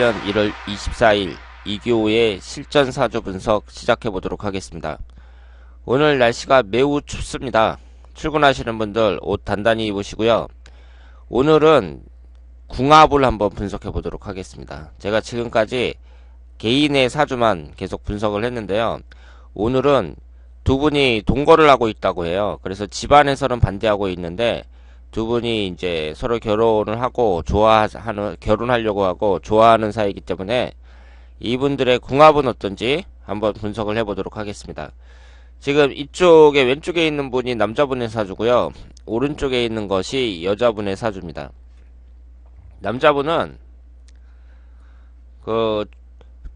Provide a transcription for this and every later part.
2018년 1월 24일 이교의 실전 사주 분석 시작해 보도록 하겠습니다. 오늘 날씨가 매우 춥습니다. 출근하시는 분들 옷 단단히 입으시고요. 오늘은 궁합을 한번 분석해 보도록 하겠습니다. 제가 지금까지 개인의 사주만 계속 분석을 했는데요. 오늘은 두 분이 동거를 하고 있다고 해요. 그래서 집안에서는 반대하고 있는데 두 분이 이제 서로 결혼을 하고 결혼하려고 하고 좋아하는 사이이기 때문에 이분들의 궁합은 어떤지 한번 분석을 해보도록 하겠습니다. 지금 이쪽에 왼쪽에 있는 분이 남자분의 사주고요. 오른쪽에 있는 것이 여자분의 사주입니다. 남자분은 그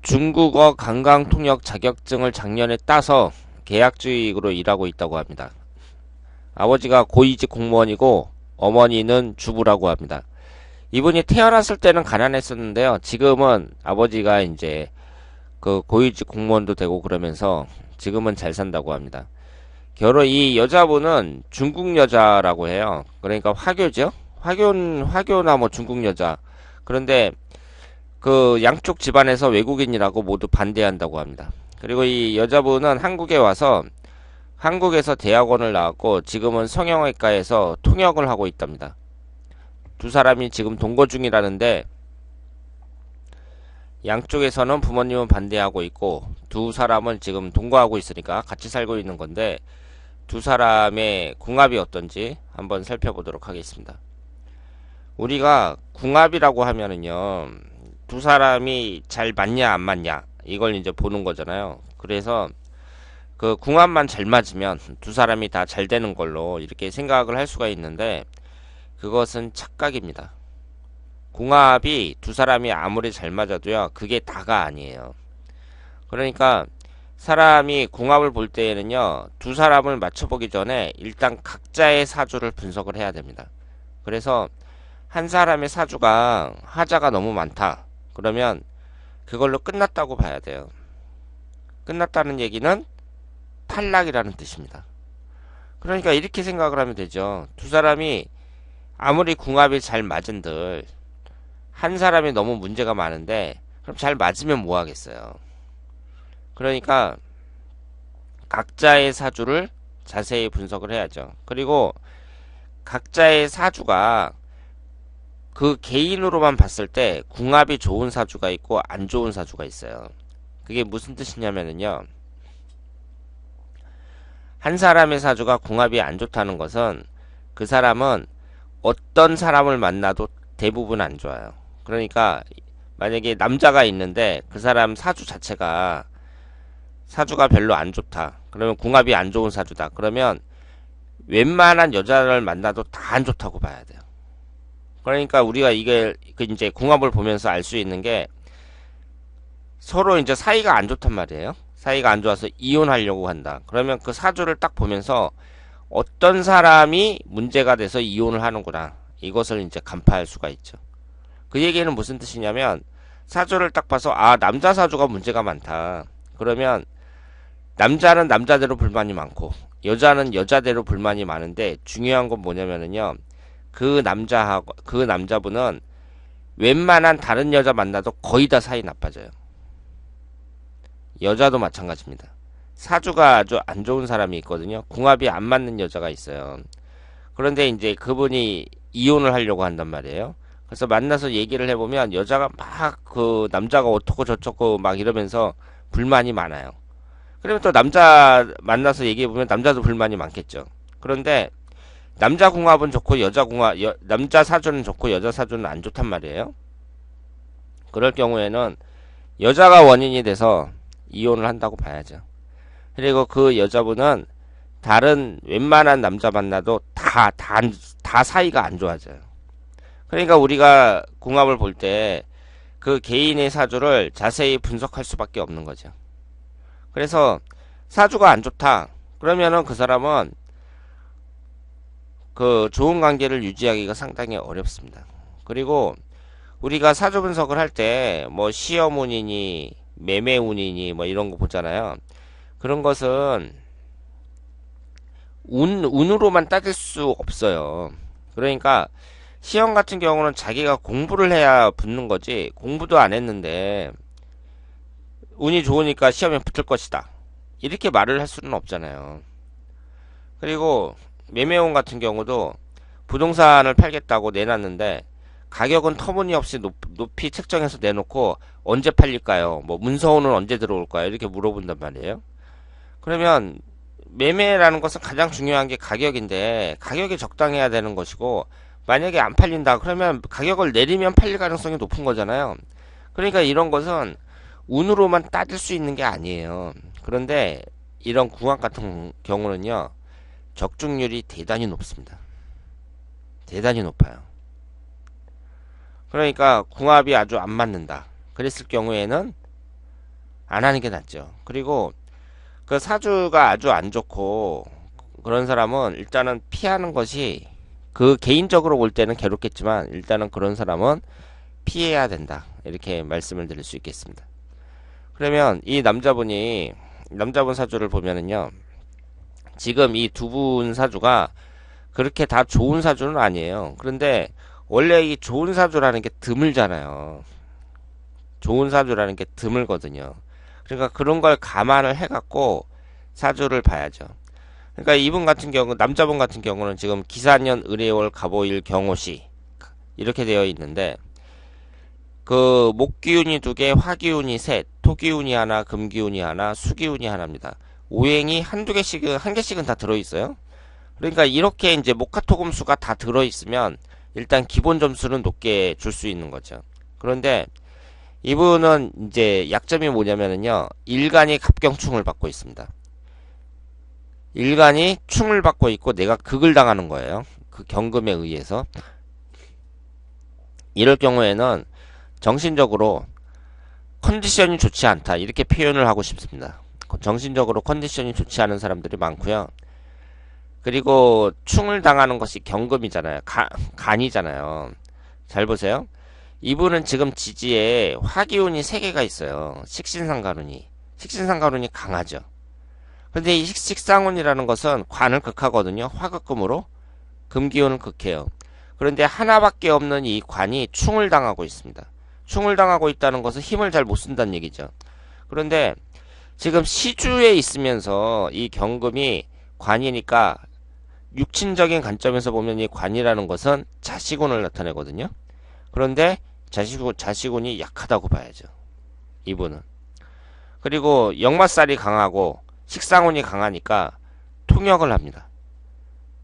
중국어 관광통역 자격증을 작년에 따서 계약직으로 일하고 있다고 합니다. 아버지가 고위직 공무원이고 어머니는 주부라고 합니다. 이분이 태어났을 때는 가난했었는데요. 지금은 아버지가 이제 그 고위직 공무원도 되고 그러면서 지금은 잘 산다고 합니다. 이 여자분은 중국 여자라고 해요. 그러니까 화교죠. 화교나 뭐 중국 여자. 그런데 그 양쪽 집안에서 외국인이라고 모두 반대한다고 합니다. 그리고 이 여자분은 한국에 와서 한국에서 대학원을 나왔고 지금은 성형외과에서 통역을 하고 있답니다. 두 사람이 지금 동거 중이라는데 양쪽에서는 부모님은 반대하고 있고 두 사람은 지금 동거하고 있으니까 같이 살고 있는 건데 두 사람의 궁합이 어떤지 한번 살펴보도록 하겠습니다. 우리가 궁합이라고 하면은요, 두 사람이 잘 맞냐 안 맞냐 이걸 이제 보는 거잖아요. 그래서 그 궁합만 잘 맞으면 두 사람이 다 잘 되는 걸로 이렇게 생각을 할 수가 있는데 그것은 착각입니다. 궁합이 두 사람이 아무리 잘 맞아도요, 그게 다가 아니에요. 그러니까 사람이 궁합을 볼 때에는요, 두 사람을 맞춰보기 전에 일단 각자의 사주를 분석을 해야 됩니다. 그래서 한 사람의 사주가 하자가 너무 많다. 그러면 그걸로 끝났다고 봐야 돼요. 끝났다는 얘기는 탈락이라는 뜻입니다. 그러니까 이렇게 생각을 하면 되죠. 두 사람이 아무리 궁합이 잘 맞은들 한 사람이 너무 문제가 많은데 그럼 잘 맞으면 뭐 하겠어요. 그러니까 각자의 사주를 자세히 분석을 해야죠. 그리고 각자의 사주가 그 개인으로만 봤을 때 궁합이 좋은 사주가 있고 안 좋은 사주가 있어요. 그게 무슨 뜻이냐면요, 한 사람의 사주가 궁합이 안 좋다는 것은 그 사람은 어떤 사람을 만나도 대부분 안 좋아요. 그러니까 만약에 남자가 있는데 그 사람 사주 자체가 사주가 별로 안 좋다. 그러면 궁합이 안 좋은 사주다. 그러면 웬만한 여자를 만나도 다 안 좋다고 봐야 돼요. 그러니까 우리가 이게 이제 궁합을 보면서 알 수 있는 게 서로 이제 사이가 안 좋단 말이에요. 사이가 안 좋아서 이혼하려고 한다. 그러면 그 사주를 딱 보면서 어떤 사람이 문제가 돼서 이혼을 하는구나. 이것을 이제 간파할 수가 있죠. 그 얘기는 무슨 뜻이냐면 사주를 딱 봐서 남자 사주가 문제가 많다. 그러면 남자는 남자대로 불만이 많고 여자는 여자대로 불만이 많은데 중요한 건 뭐냐면은요, 그 남자분은 웬만한 다른 여자 만나도 거의 다 사이 나빠져요. 여자도 마찬가지입니다. 사주가 아주 안 좋은 사람이 있거든요. 궁합이 안 맞는 여자가 있어요. 그런데 이제 그분이 이혼을 하려고 한단 말이에요. 그래서 만나서 얘기를 해보면 여자가 막 그 남자가 어떻고 저쩌고 막 이러면서 불만이 많아요. 그러면 또 남자 만나서 얘기해보면 남자도 불만이 많겠죠. 그런데 남자 궁합은 좋고 남자 사주는 좋고 여자 사주는 안 좋단 말이에요. 그럴 경우에는 여자가 원인이 돼서 이혼을 한다고 봐야죠. 그리고 그 여자분은 다른 웬만한 남자 만나도 다 사이가 안 좋아져요. 그러니까 우리가 궁합을 볼 때 그 개인의 사주를 자세히 분석할 수밖에 없는 거죠. 그래서 사주가 안 좋다. 그러면은 그 사람은 그 좋은 관계를 유지하기가 상당히 어렵습니다. 그리고 우리가 사주 분석을 할 때 뭐 시험운이니 매매운이니 뭐 이런 거 보잖아요. 그런 것은 운으로만 따질 수 없어요. 그러니까 시험 같은 경우는 자기가 공부를 해야 붙는 거지, 공부도 안 했는데 운이 좋으니까 시험에 붙을 것이다, 이렇게 말을 할 수는 없잖아요. 그리고 매매운 같은 경우도 부동산을 팔겠다고 내놨는데 가격은 터무니없이 높이 책정해서 내놓고 언제 팔릴까요? 뭐 문서오는 언제 들어올까요? 이렇게 물어본단 말이에요. 그러면 매매라는 것은 가장 중요한 게 가격인데 가격이 적당해야 되는 것이고, 만약에 안 팔린다 그러면 가격을 내리면 팔릴 가능성이 높은 거잖아요. 그러니까 이런 것은 운으로만 따질 수 있는 게 아니에요. 그런데 이런 궁합 같은 경우는요, 적중률이 대단히 높습니다. 대단히 높아요. 그러니까 궁합이 아주 안 맞는다 그랬을 경우에는 안 하는 게 낫죠. 그리고 그 사주가 아주 안 좋고 그런 사람은 일단은 피하는 것이, 그 개인적으로 볼 때는 괴롭겠지만 일단은 그런 사람은 피해야 된다, 이렇게 말씀을 드릴 수 있겠습니다. 그러면 이 남자분 사주를 보면은요, 지금 이 두 분 사주가 그렇게 다 좋은 사주는 아니에요. 그런데 원래 이 좋은 사주라는 게 드물잖아요. 좋은 사주라는 게 드물거든요. 그러니까 그런 걸 감안을 해갖고 사주를 봐야죠. 그러니까 이분 같은 경우, 남자분 같은 경우는 지금 기사년, 을해월, 갑오일, 경호시 이렇게 되어 있는데, 그 목기운이 2개, 화기운이 셋, 토기운이 하나, 금기운이 하나, 수기운이 하나입니다. 오행이 한두 개씩은, 한 개씩은 다 들어있어요. 그러니까 이렇게 이제 목화토금수가 다 들어있으면 일단 기본 점수는 높게 줄 수 있는 거죠. 그런데 이분은 이제 약점이 뭐냐면은요, 일간이 갑경충을 받고 있습니다. 일간이 충을 받고 있고 내가 극을 당하는 거예요. 그 경금에 의해서. 이럴 경우에는 정신적으로 컨디션이 좋지 않다, 이렇게 표현을 하고 싶습니다. 정신적으로 컨디션이 좋지 않은 사람들이 많고요. 그리고 충을 당하는 것이 경금이잖아요. 간이잖아요. 잘 보세요. 이분은 지금 지지에 화기운이 3개가 있어요. 식신상간운이 강하죠. 근데 이 식상운이라는 것은 관을 극하거든요. 화극금으로. 금기운을 극해요. 그런데 하나밖에 없는 이 관이 충을 당하고 있습니다. 충을 당하고 있다는 것은 힘을 잘 못 쓴다는 얘기죠. 그런데 지금 시주에 있으면서 이 경금이 관이니까 육친적인 관점에서 보면 이 관이라는 것은 자식운을 나타내거든요. 그런데 자식운이 약하다고 봐야죠, 이분은. 그리고 역마살이 강하고 식상운이 강하니까 통역을 합니다.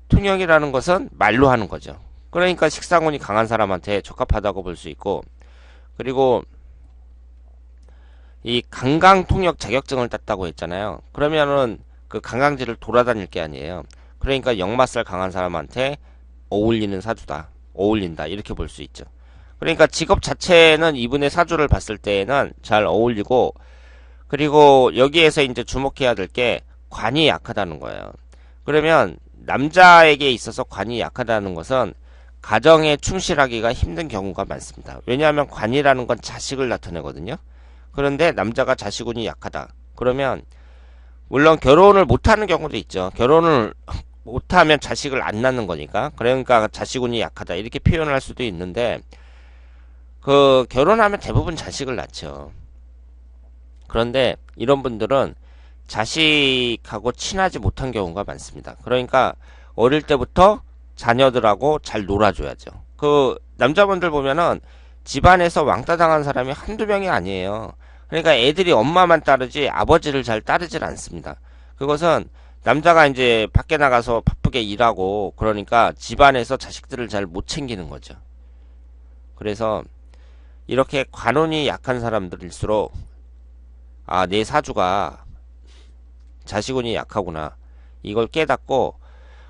통역이라는 것은 말로 하는 거죠. 그러니까 식상운이 강한 사람한테 적합하다고 볼 수 있고, 그리고 이 관광통역 자격증을 땄다고 했잖아요. 그러면은 그 관광지를 돌아다닐 게 아니에요. 그러니까 역마살 강한 사람한테 어울리는 사주다, 어울린다, 이렇게 볼 수 있죠. 그러니까 직업 자체는 이분의 사주를 봤을 때에는 잘 어울리고, 그리고 여기에서 이제 주목해야 될 게 관이 약하다는 거예요. 그러면 남자에게 있어서 관이 약하다는 것은 가정에 충실하기가 힘든 경우가 많습니다. 왜냐하면 관이라는 건 자식을 나타내거든요. 그런데 남자가 자식운이 약하다 그러면, 물론 결혼을 못하는 경우도 있죠. 결혼을 못하면 자식을 안 낳는 거니까, 그러니까 자식운이 약하다 이렇게 표현을 할 수도 있는데, 그 결혼하면 대부분 자식을 낳죠. 그런데 이런 분들은 자식하고 친하지 못한 경우가 많습니다. 그러니까 어릴 때부터 자녀들하고 잘 놀아줘야죠. 그 남자분들 보면은 집안에서 왕따 당한 사람이 한두 명이 아니에요. 그러니까 애들이 엄마만 따르지 아버지를 잘 따르질 않습니다. 그것은 남자가 이제 밖에 나가서 바쁘게 일하고 그러니까 집안에서 자식들을 잘 못 챙기는 거죠. 그래서 이렇게 관운이 약한 사람들일수록, 아, 내 사주가 자식운이 약하구나, 이걸 깨닫고,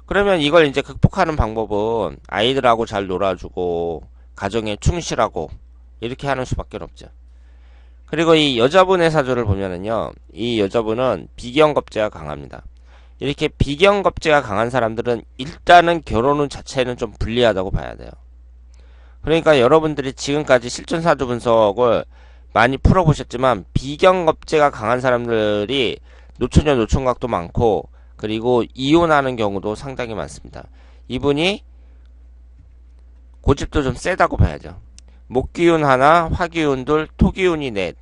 그러면 이걸 이제 극복하는 방법은 아이들하고 잘 놀아주고 가정에 충실하고 이렇게 하는 수밖에 없죠. 그리고 이 여자분의 사주를 보면은요, 이 여자분은 비경겁제가 강합니다. 이렇게 비경겁제가 강한 사람들은 일단은 결혼운 자체는 좀 불리하다고 봐야 돼요. 그러니까 여러분들이 지금까지 실존사주 분석을 많이 풀어보셨지만 비경겁제가 강한 사람들이 노처녀 노총각도 많고, 그리고 이혼하는 경우도 상당히 많습니다. 이분이 고집도 좀 세다고 봐야죠. 목기운 하나, 화기운 둘, 토기운이 넷,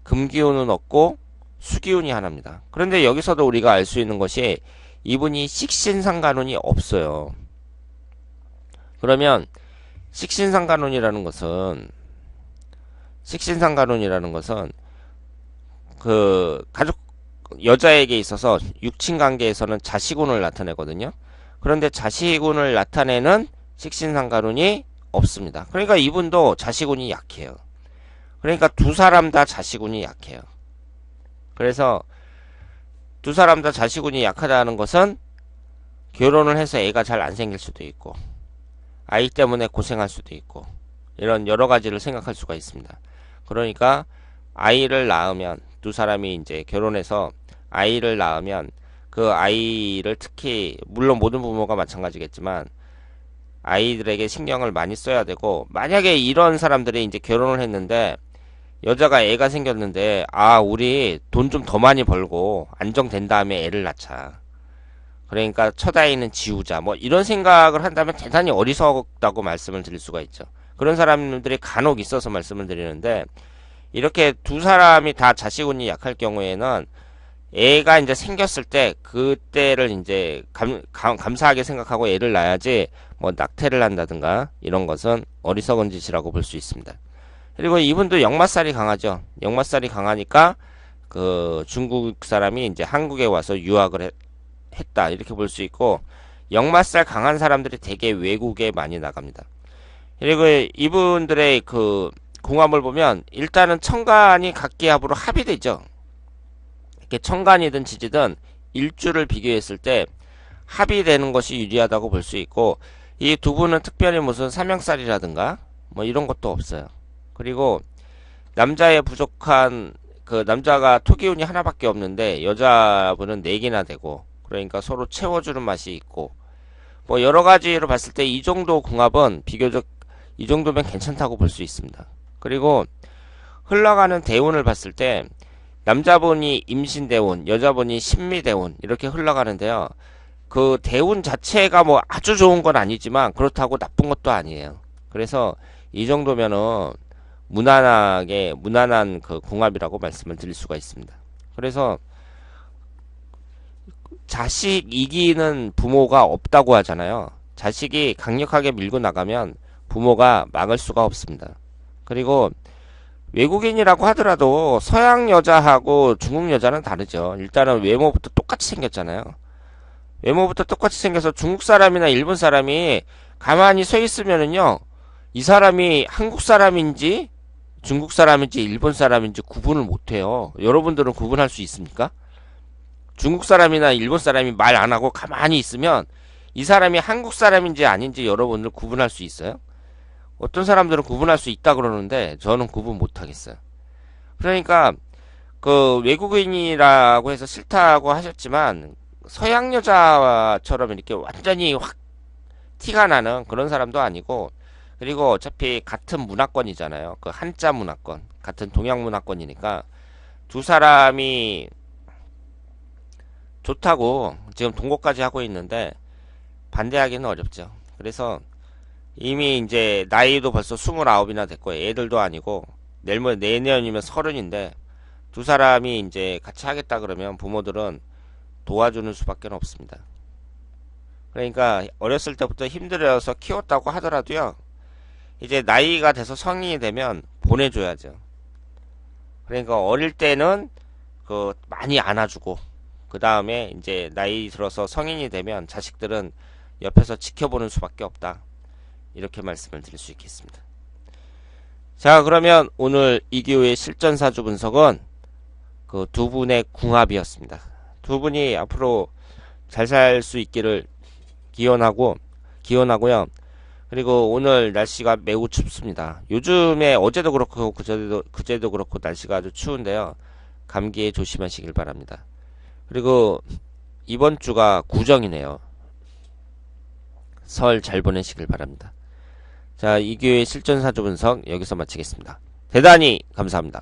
금기운은 없고 수기운이 하나입니다. 그런데 여기서도 우리가 알 수 있는 것이 이분이 식신상간운이 없어요. 그러면 식신상간운이라는 것은 그 가족 여자에게 있어서 육친 관계에서는 자식운을 나타내거든요. 그런데 자식운을 나타내는 식신상간운이 없습니다. 그러니까 이분도 자식운이 약해요. 그러니까 두 사람 다 자식운이 약해요. 그래서 두 사람 다 자식운이 약하다는 것은 결혼을 해서 애가 잘 안 생길 수도 있고 아이 때문에 고생할 수도 있고 이런 여러 가지를 생각할 수가 있습니다. 그러니까 아이를 낳으면 두 사람이 이제 결혼해서 아이를 낳으면 그 아이를 특히 물론 모든 부모가 마찬가지겠지만 아이들에게 신경을 많이 써야 되고 만약에 이런 사람들이 이제 결혼을 했는데 여자가 애가 생겼는데 우리 돈 좀 더 많이 벌고 안정된 다음에 애를 낳자. 그러니까 첫 아이는 지우자. 뭐 이런 생각을 한다면 대단히 어리석다고 말씀을 드릴 수가 있죠. 그런 사람들이 간혹 있어서 말씀을 드리는데 이렇게 두 사람이 다 자식운이 약할 경우에는 애가 이제 생겼을 때 그때를 이제 감사하게 생각하고 애를 낳아야지 뭐 낙태를 한다든가 이런 것은 어리석은 짓이라고 볼 수 있습니다. 그리고 이분도 역마살이 강하죠. 역마살이 강하니까 그 중국 사람이 이제 한국에 와서 유학을 했다 이렇게 볼 수 있고 역마살 강한 사람들이 되게 외국에 많이 나갑니다. 그리고 이분들의 그 궁합을 보면 일단은 천간이 각기합으로 합이 되죠. 이렇게 천간이든 지지든 일주를 비교했을 때 합이 되는 것이 유리하다고 볼 수 있고 이 두 분은 특별히 무슨 삼형살이라든가 뭐 이런 것도 없어요. 그리고 남자의 부족한 그 남자가 토기운이 하나밖에 없는데 여자분은 4개나 되고 그러니까 서로 채워주는 맛이 있고 뭐 여러 가지로 봤을 때 이 정도 궁합은 비교적 이 정도면 괜찮다고 볼 수 있습니다. 그리고 흘러가는 대운을 봤을 때 남자분이 임신대운, 여자분이 신미대운 이렇게 흘러가는데요. 그 대운 자체가 뭐 아주 좋은 건 아니지만 그렇다고 나쁜 것도 아니에요. 그래서 이 정도면은 무난한 그 궁합이라고 말씀을 드릴 수가 있습니다. 그래서 자식 이기는 부모가 없다고 하잖아요. 자식이 강력하게 밀고 나가면 부모가 막을 수가 없습니다. 그리고 외국인이라고 하더라도 서양 여자하고 중국 여자는 다르죠. 일단은 외모부터 똑같이 생겼잖아요. 외모부터 똑같이 생겨서 중국 사람이나 일본 사람이 가만히 서 있으면은요, 이 사람이 한국 사람인지 중국 사람인지 일본 사람인지 구분을 못해요. 여러분들은 구분할 수 있습니까? 중국 사람이나 일본 사람이 말 안 하고 가만히 있으면 이 사람이 한국 사람인지 아닌지 여러분들 구분할 수 있어요? 어떤 사람들은 구분할 수 있다 그러는데 저는 구분 못 하겠어요. 그러니까 그 외국인이라고 해서 싫다고 하셨지만 서양 여자처럼 이렇게 완전히 확 티가 나는 그런 사람도 아니고 그리고 어차피 같은 문화권이잖아요. 그 한자 문화권, 같은 동양 문화권이니까 두 사람이 좋다고 지금 동거까지 하고 있는데 반대하기는 어렵죠. 그래서 이미 이제 나이도 벌써 29이나 됐고 애들도 아니고 내년이면 30인데 두 사람이 이제 같이 하겠다 그러면 부모들은 도와주는 수밖에 없습니다. 그러니까 어렸을 때부터 힘들어서 키웠다고 하더라도요. 이제 나이가 돼서 성인이 되면 보내줘야죠. 그러니까 어릴 때는 그 많이 안아주고 그 다음에 이제 나이 들어서 성인이 되면 자식들은 옆에서 지켜보는 수밖에 없다. 이렇게 말씀을 드릴 수 있겠습니다. 자, 그러면 오늘 이기호의 실전사주 분석은 그 두 분의 궁합이었습니다. 두 분이 앞으로 잘 살 수 있기를 기원하고요. 그리고 오늘 날씨가 매우 춥습니다. 요즘에 어제도 그렇고 그제도 그렇고 날씨가 아주 추운데요. 감기에 조심하시길 바랍니다. 그리고 이번 주가 구정이네요. 설 잘 보내시길 바랍니다. 자, 이기호의 실전사주 분석 여기서 마치겠습니다. 대단히 감사합니다.